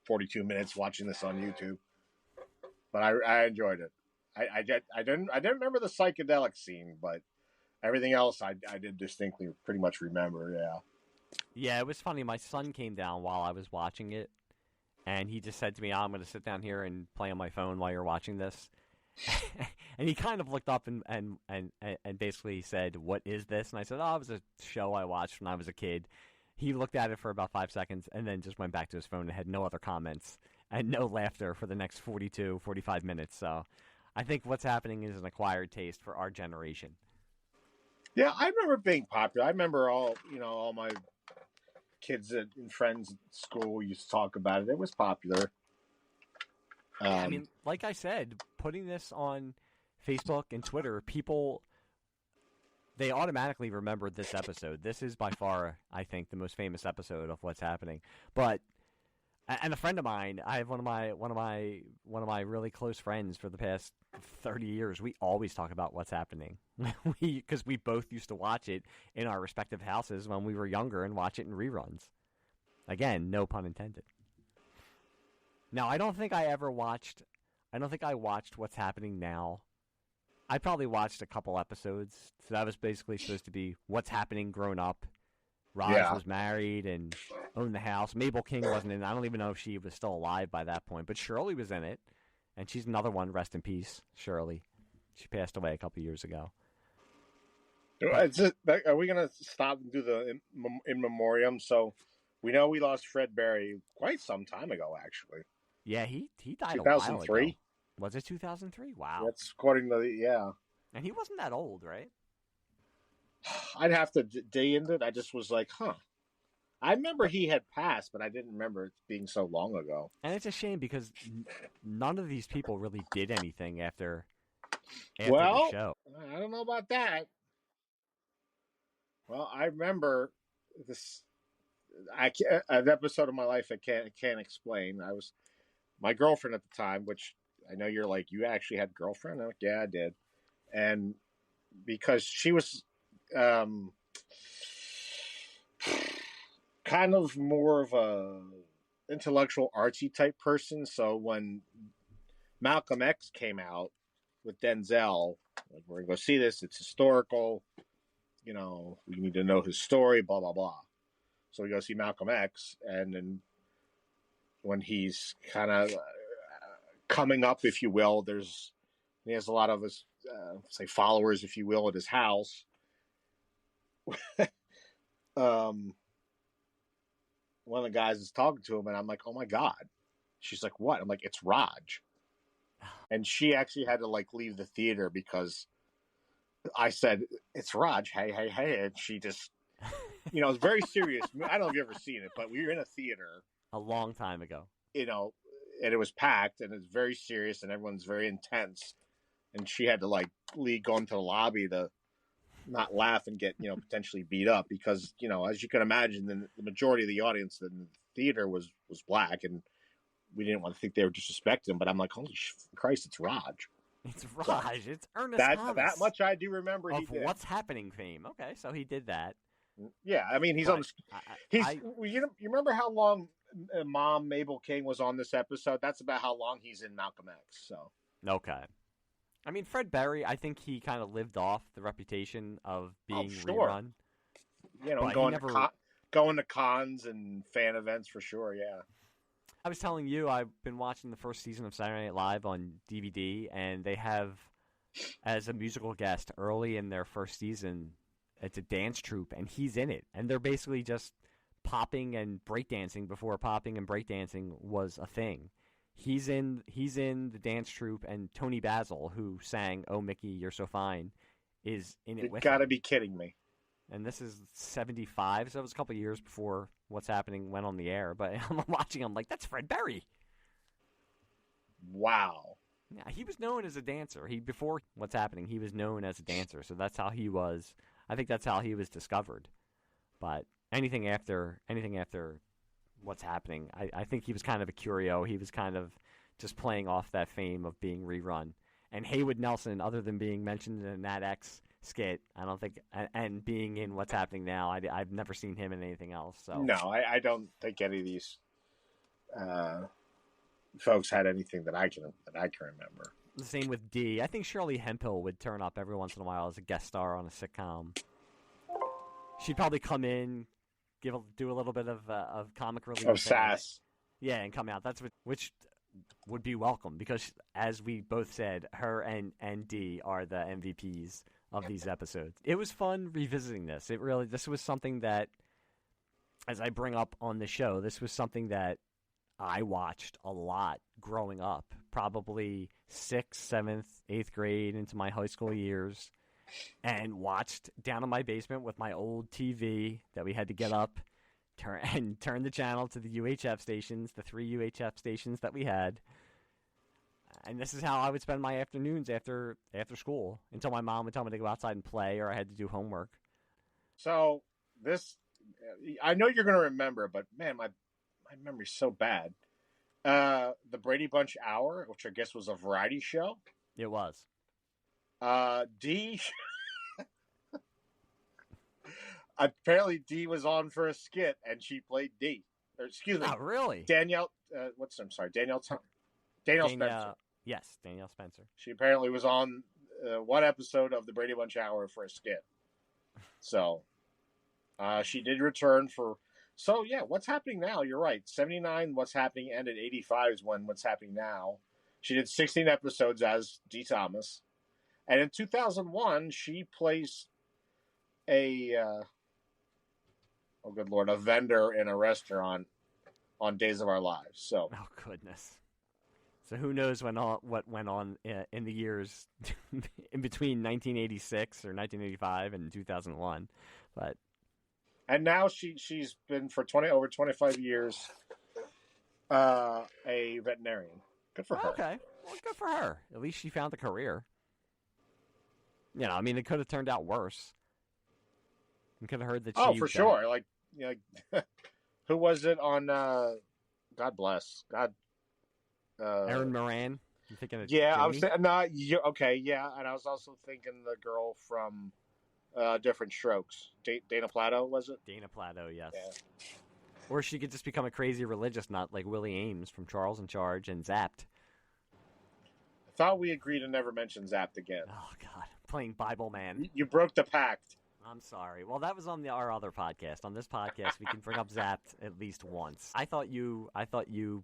42 minutes watching this on YouTube. But I enjoyed it. I didn't remember the psychedelic scene, but everything else I did distinctly pretty much remember. Yeah. Yeah, it was funny. My son came down while I was watching it, and he just said to me, "I'm going to sit down here and play on my phone while you're watching this." And he kind of looked up and basically said, "What is this?" And I said, "Oh, it was a show I watched when I was a kid." He looked at it for about 5 seconds and then just went back to his phone and had no other comments and no laughter for the next 42, 45 minutes. So I think what's happening is an acquired taste for our generation. Yeah, I remember being popular. I remember all my kids and friends at school used to talk about it. It was popular. Yeah, I mean, like I said, putting this on Facebook and Twitter, people, they automatically remembered this episode. This is by far, I think, the most famous episode of What's Happening. But and a friend of mine, I have one of my really close friends for the past 30 years. We always talk about What's Happening, because we both used to watch it in our respective houses when we were younger and watch it in reruns. Again, no pun intended. Now, I don't think I watched What's Happening Now. I probably watched a couple episodes. So that was basically supposed to be What's Happening grown up. Raj was married and owned the house. Mabel King wasn't in it. I don't even know if she was still alive by that point. But Shirley was in it. And she's another one. Rest in peace, Shirley. She passed away a couple years ago. Are we going to stop and do the in memoriam? So we know we lost Fred Berry quite some time ago, actually. Yeah, he died 2003? A while ago. Was it 2003? Wow. That's according to yeah. And he wasn't that old, right? I'd have to dig into it. I just was like, huh. I remember he had passed, but I didn't remember it being so long ago. And it's a shame because none of these people really did anything after the show. I don't know about that. Well, I remember this. An episode of my life I can't explain. I was my girlfriend at the time, which I know you're like, you actually had a girlfriend? I'm like, yeah, I did. And because she was kind of more of a intellectual artsy type person, so when Malcolm X came out with Denzel, like, we're gonna go see this, it's historical, we need to know his story, blah blah blah. So we go see Malcolm X, and then when he's kind of coming up, if you will, he has a lot of his say followers, if you will, at his house. One of the guys is talking to him, and I'm like, oh my God. She's like, what? I'm like, it's Raj. And she actually had to like leave the theater because I said, it's Raj. Hey, hey, hey. And she just, it's very serious. I don't know if you've ever seen it, but we were in a theater a long time ago, and it was packed, and it's very serious, and everyone's very intense. And she had to like go into the lobby to not laugh and get, potentially beat up because, as you can imagine, the majority of the audience in the theater was black, and we didn't want to think they were disrespecting him. But I'm like, holy Christ, it's Raj. It's Raj. So, it's Ernest Thomas. That much I do remember. Of he did. What's Happening fame. Okay, so he did that. Yeah, I mean, he's on. You remember how long Mom Mabel King was on this episode? That's about how long he's in Malcolm X. So okay. I mean, Fred Berry, I think he kind of lived off the reputation of being rerun. Going to cons and fan events for sure, yeah. I was telling you, I've been watching the first season of Saturday Night Live on DVD, and they have, as a musical guest, early in their first season, it's a dance troupe, and he's in it. And they're basically just popping and breakdancing before popping and breakdancing was a thing. He's in the dance troupe, and Tony Basil, who sang "Oh Mickey, You're So Fine," is in it with him. You gotta be kidding me. And this is 75, so it was a couple of years before What's Happening went on the air. But I'm watching, I'm like, that's Fred Berry. Wow. Yeah, he was known as a dancer. Before What's Happening, he was known as a dancer, so that's how he was. I think that's how he was discovered. But anything after What's Happening, I think he was kind of a curio. He was kind of just playing off that fame of being rerun. And Haywood Nelson, other than being mentioned in that X skit, I don't think, and being in What's Happening Now, I've never seen him in anything else. So no, I don't think any of these folks had anything that I can remember. The same with D. I think Shirley Hemphill would turn up every once in a while as a guest star on a sitcom. She'd probably come in, do a little bit of comic relief. Oh, sass. Yeah, and come out. Which would be welcome because, as we both said, her and D are the MVPs of these episodes. It was fun revisiting this. This was something that, as I bring up on the show, this was something that I watched a lot growing up, probably 6th, 7th, 8th grade into my high school years, and watched down in my basement with my old TV that we had to get up turn the channel to the UHF stations, the 3 UHF stations that we had. And this is how I would spend my afternoons after school until my mom would tell me to go outside and play or I had to do homework. So this, I know you're going to remember, but man, my memory's so bad. The Brady Bunch Hour, which I guess was a variety show. It was. Dee. Apparently, Dee was on for a skit, and she played Dee. Or, excuse me. Oh, really? Danielle. Danielle Spencer. Yes, Danielle Spencer. She apparently was on one episode of the Brady Bunch Hour for a skit. So, she did return for. So yeah, what's happening now? You're right. 79, what's happening ended. 85 is when what's happening now. She did 16 episodes as Dee Thomas, and in 2001 she plays a. Oh, good Lord, a vendor in a restaurant on Days of Our Lives. So, oh goodness. So who knows what went on in the years in between 1986 or 1985 and 2001, but. And now she's been for over 25 years a veterinarian. Good for her. Okay, well, good for her. At least she found a career. You know, I mean, it could have turned out worse. You could have heard that. Oh, for sure. Like, you know, who was it on? God bless. God. Erin Moran. You thinking of? Yeah, Jimmy? I was saying. No, okay, yeah, and I was also thinking the girl from Different Strokes. Dana Plato, was it? Dana Plato, yes. Yeah. Or she could just become a crazy religious nut like Willie Ames from Charles in Charge and Zapped. I thought we agreed to never mention Zapped again. Oh God, playing Bible Man. You broke the pact. I'm sorry. Well, that was on our other podcast. On this podcast, we can bring up Zapped at least once. I thought you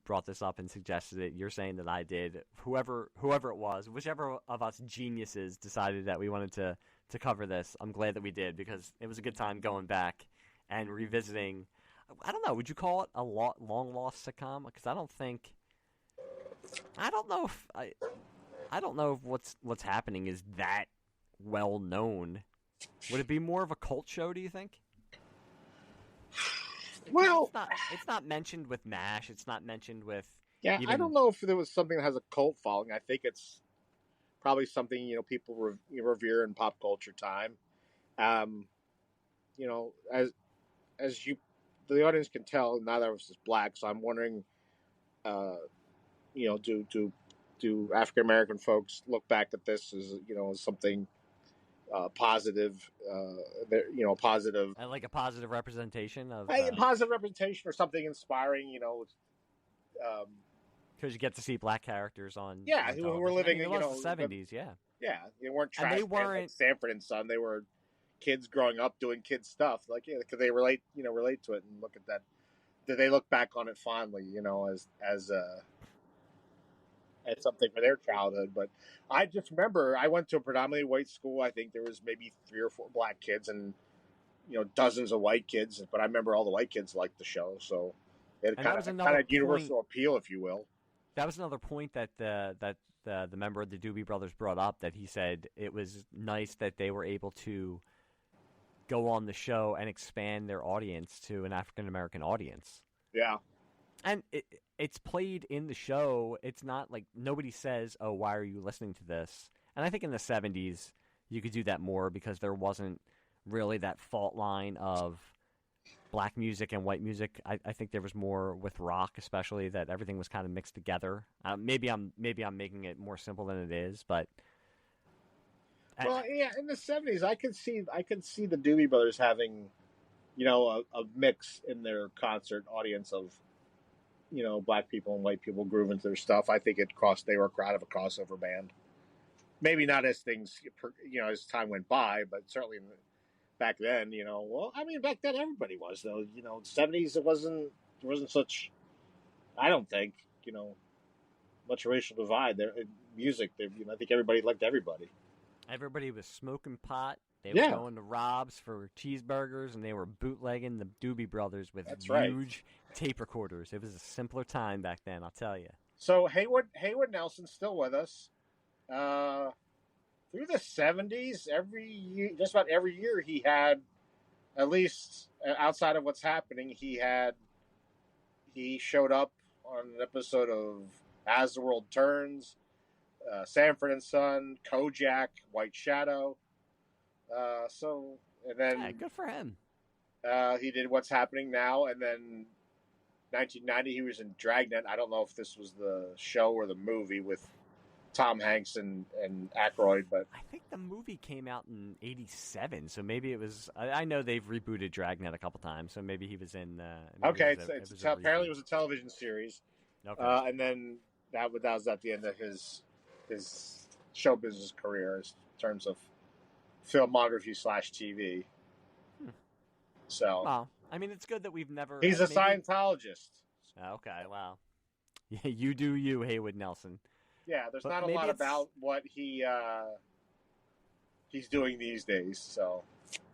brought this up and suggested it. You're saying that I did. Whoever it was, whichever of us geniuses decided that we wanted to cover this, I'm glad that we did because it was a good time going back and revisiting. I don't know. Would you call it a long lost sitcom? Because I don't know if what's happening is that well known. Would it be more of a cult show, do you think? Well, it's not mentioned with MASH. It's not mentioned with. Yeah, I don't know if there was something that has a cult following. I think it's probably something people revere in pop culture time. As the audience can tell, neither of us is black, so I'm wondering, do African American folks look back at this as as something positive, positive, and like a positive representation of positive representation or something inspiring, because you get to see black characters on who were living in the 70s, they weren't trash. And they weren't like Sanford and Son. They were kids growing up doing kid stuff. Like because they relate to it and look at that. Did they look back on it fondly? As something for their childhood. But I just remember I went to a predominantly white school. I think there was maybe 3 or 4 black kids and dozens of white kids. But I remember all the white kids liked the show, so it kind of universal appeal, if you will. That was another point that the member of the Doobie Brothers brought up, that he said it was nice that they were able to go on the show and expand their audience to an African American audience. Yeah. And it's played in the show. It's not like nobody says, "Oh, why are you listening to this?" And I think in the 70s you could do that more because there wasn't really that fault line of black music and white music. I think there was more with rock, especially, that everything was kind of mixed together. Maybe I'm making it more simple than it is, but in the 70s I could see the Doobie Brothers having a mix in their concert audience of black people and white people grooving to their stuff. I think they were kind of a crossover band. Maybe not as things, as time went by, but certainly back then, back then everybody was, though. 70s, there wasn't such, I don't think, much racial divide there. In music, I think everybody liked everybody. Everybody was smoking pot. They were going to Rob's for cheeseburgers, and they were bootlegging the Doobie Brothers with huge tape recorders. It was a simpler time back then, I'll tell you. So Haywood Nelson's still with us. Through the 70s, just about every year he had at least outside of what's happening, he showed up on an episode of As the World Turns, Sanford and Son, Kojak, White Shadow. And then Yeah, good for him. he did What's Happening Now, and then 1990 he was in Dragnet. I don't know if this was the show or the movie with Tom Hanks and Aykroyd, but I think the movie came out in '87, so maybe it was. I know they've rebooted Dragnet a couple times, so maybe he was in. Okay, apparently it was a television series. Okay. And then that was at the end of his show business career in terms of filmography /TV. So, well, I mean, it's good that we've never. He's a Scientologist. Okay, wow. Yeah, you do you, Haywood Nelson. Yeah, there's not a lot about what he's doing these days. So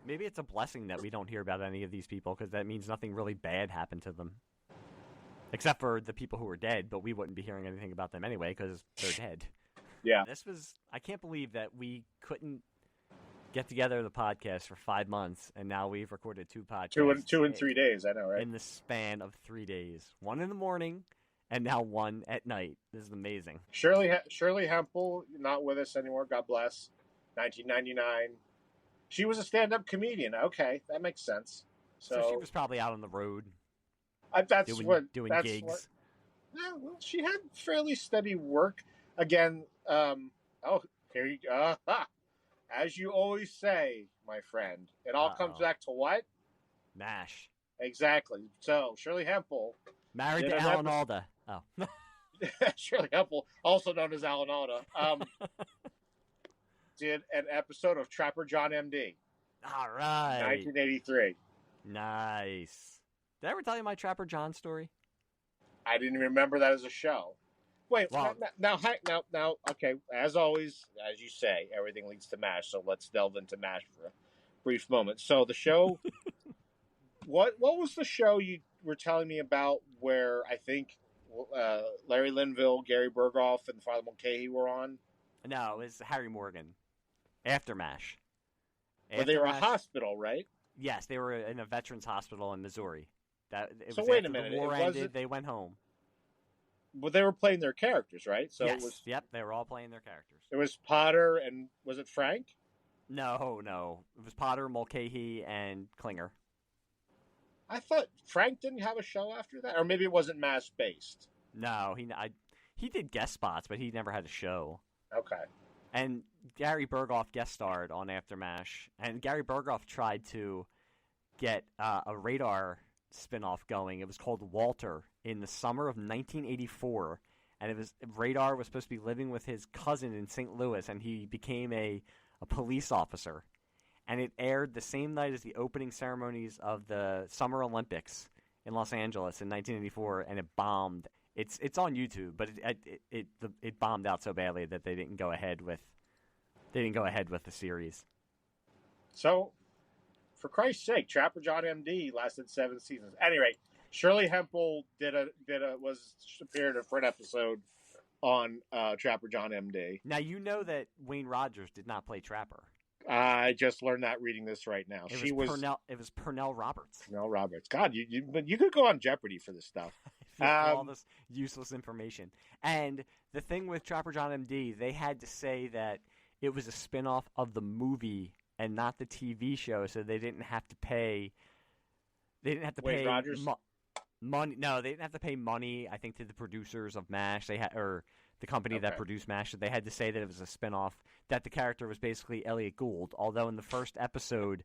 maybe it's a blessing that we don't hear about any of these people, because that means nothing really bad happened to them. Except for the people who are dead, but we wouldn't be hearing anything about them anyway because they're dead. Yeah. I can't believe that we couldn't get together the podcast for 5 months, and now we've recorded 2 podcasts. Two in 3 days, I know, right? In the span of 3 days. 1 in the morning, and now 1 at night. This is amazing. Shirley Hempel, not with us anymore, God bless. 1999. She was a stand-up comedian. Okay, that makes sense. So she was probably out on the road. Doing gigs. Yeah, well, she had fairly steady work. Again, here you go. As you always say, my friend, it all comes back to what? MASH. Exactly. So, Shirley Hempel. Married to Alan Alda. Oh. Shirley Hempel, also known as Alan Alda, did an episode of Trapper John M.D. All right. 1983. Nice. Did I ever tell you my Trapper John story? I didn't remember that as a show. Wait, well, now, okay, as always, as you say, everything leads to MASH, so let's delve into MASH for a brief moment. So the show, what was the show you were telling me about where I think Larry Linville, Gary Berghoff, and Father Mulcahy were on? No, it was Harry Morgan. After MASH. But they were a hospital, right? Yes, they were in a veterans hospital in Missouri. So wait a minute. The war ended, they went home. But they were playing their characters, right? So yes. Yep, they were all playing their characters. It was Potter and was it Frank? No. It was Potter, Mulcahy, and Klinger. I thought Frank didn't have a show after that, or maybe it wasn't MASH based. No, he did guest spots, but he never had a show. Okay. And Gary Berghoff guest starred on After MASH, and Gary Berghoff tried to get a Radar spinoff going. It was called Walter in the summer of 1984, and Radar was supposed to be living with his cousin in St. Louis, and he became a police officer. And it aired the same night as the opening ceremonies of the Summer Olympics in Los Angeles in 1984, and it bombed. It's on YouTube, but it bombed out so badly that they didn't go ahead with the series. So, for Christ's sake, Trapper John M.D. lasted 7 seasons. Anyway, Shirley Hempel appeared for an episode on Trapper John M.D. Now you know that Wayne Rogers did not play Trapper. I just learned that reading this right now. It was Pernell Roberts. Pernell Roberts. God, you could go on Jeopardy for this stuff. All this useless information. And the thing with Trapper John M.D., they had to say that it was a spinoff of the movie and not the TV show, so they didn't have to pay. They didn't have to Wayne pay Rogers? money. No, they didn't have to pay money. I think to the producers of MASH, or the company that produced MASH. They had to say that it was a spinoff. That the character was basically Elliot Gould. Although in the first episode,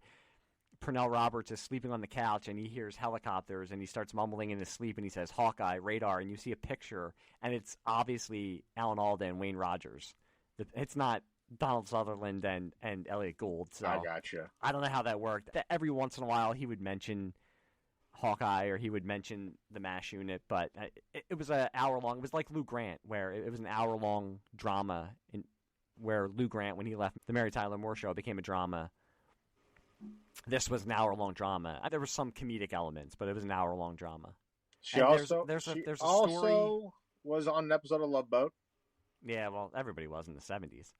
Pernell Roberts is sleeping on the couch and he hears helicopters and he starts mumbling in his sleep and he says Hawkeye, Radar, and you see a picture and it's obviously Alan Alda and Wayne Rogers. It's not Donald Sutherland and Elliot Gould. So I gotcha. I don't know how that worked. Every once in a while he would mention Hawkeye or he would mention the MASH unit, but it was an hour long. It was like Lou Grant, where it was an hour long drama where Lou Grant, when he left the Mary Tyler Moore Show, became a drama. This was an hour-long drama. There were some comedic elements, but it was an hour-long drama. She also was on an episode of Love Boat. Yeah, well, everybody was in the 70s.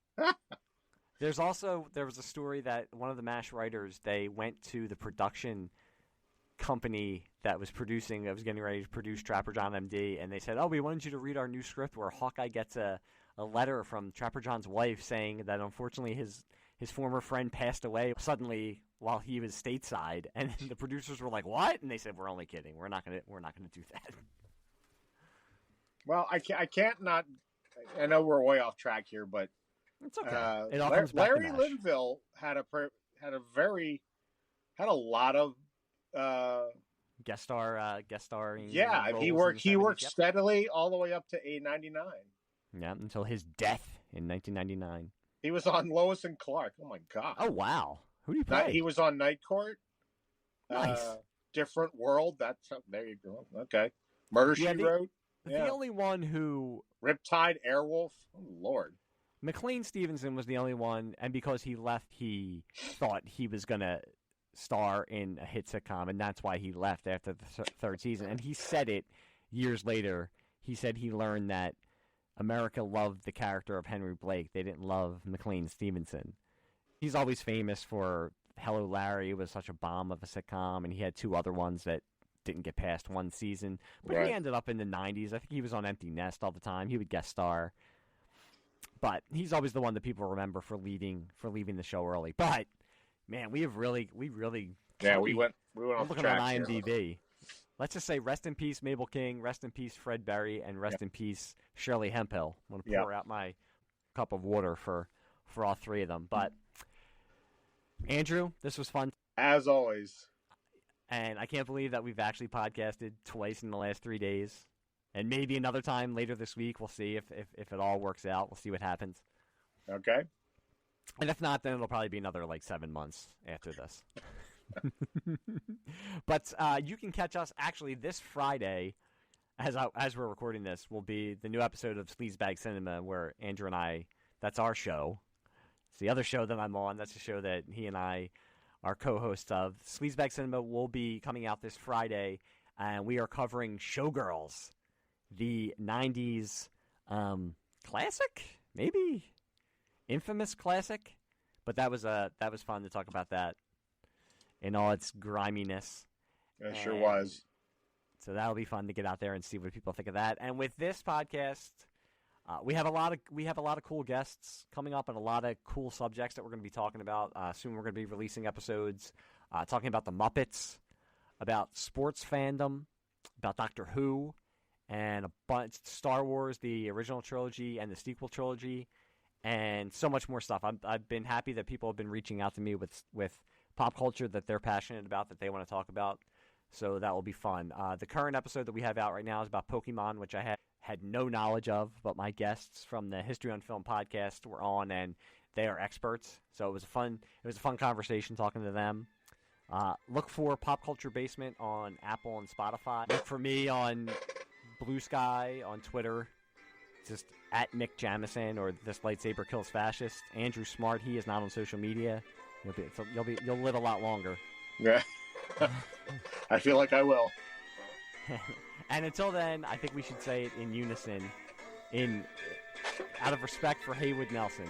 There was a story that one of the MASH writers, they went to the production company that was getting ready to produce Trapper John MD, and they said, "Oh, we wanted you to read our new script where Hawkeye gets a letter from Trapper John's wife saying that unfortunately his former friend passed away suddenly while he was stateside." And the producers were like, "What?" And they said, "We're only kidding. We're not gonna do that." Well, I can't not. I know we're way off track here, but It's okay. It all comes back Larry to MASH. Linville had a lot of guest starring. Yeah, he roles in the worked 70s. Yep. steadily all the way up to A99. Yeah, until his death in 1999. He was on Lois and Clark. Oh my God! Oh wow, who do you play? He was on Night Court. Nice. Different World. There you go. Okay. Murder She Wrote. The only one who Riptide, Airwolf. Oh Lord. McLean Stevenson was the only one, and because he left, he thought he was gonna star in a hit sitcom, and that's why he left after the third season. And he said it years later. He said he learned that America loved the character of Henry Blake. They didn't love McLean Stevenson. He's always famous for Hello Larry. It was such a bomb of a sitcom, and he had two other ones that didn't get past one season. But Right. He ended up in the 90s. I think he was on Empty Nest all the time. He would guest star. But he's always the one that people remember for leaving the show early. But man, we really Yeah, we went I'm off looking track on here. IMDb. Let's just say rest in peace Mabel King, rest in peace Fred Berry, and rest in peace Shirley Hemphill. I'm going to pour out my cup of water for all three of them. But Andrew, this was fun. As always. And I can't believe that we've actually podcasted twice in the last 3 days. And maybe another time later this week. We'll see if it all works out. We'll see what happens. Okay. And if not, then it'll probably be another 7 months after this. But you can catch us actually this Friday, as we're recording this, will be the new episode of SLEAZE Bag Cinema, where Andrew and I, that's our show. It's the other show that I'm on. That's the show that he and I are co-hosts of. SLEAZE Bag Cinema will be coming out this Friday, and we are covering Showgirls, the 90s classic, maybe infamous classic. But that was fun to talk about that in all its griminess. It sure was. So that'll be fun to get out there and see what people think of that. And with this podcast, we have a lot of cool guests coming up and a lot of cool subjects that we're going to be talking about. Soon we're going to be releasing episodes talking about the Muppets, about sports fandom, about Doctor Who, and a bunch Star Wars, the original trilogy and the sequel trilogy, and so much more stuff. I've been happy that people have been reaching out to me with pop culture that they're passionate about, that they want to talk about. So that will be fun. The current episode that we have out right now is about Pokemon, which I had no knowledge of, but my guests from the History on Film podcast were on, and they are experts. So it was a fun conversation talking to them. Look for Pop Culture Basement on Apple and Spotify. Look for me on Bluesky on Twitter, just at Nick Jamison or thislightsaberkillsfacists. Andrew Smart, he is not on social media. You'll live a lot longer. Yeah. I feel like I will. And until then, I think we should say it in unison, out of respect for Haywood Nelson,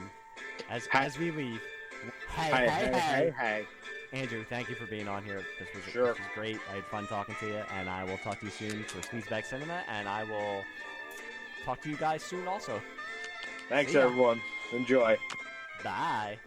as we leave. Hey. Andrew, thank you for being on here. This was great. I had fun talking to you, and I will talk to you soon for SLEAZE Bag Cinema, and I will talk to you guys soon also. Thanks, everyone. Enjoy. Bye.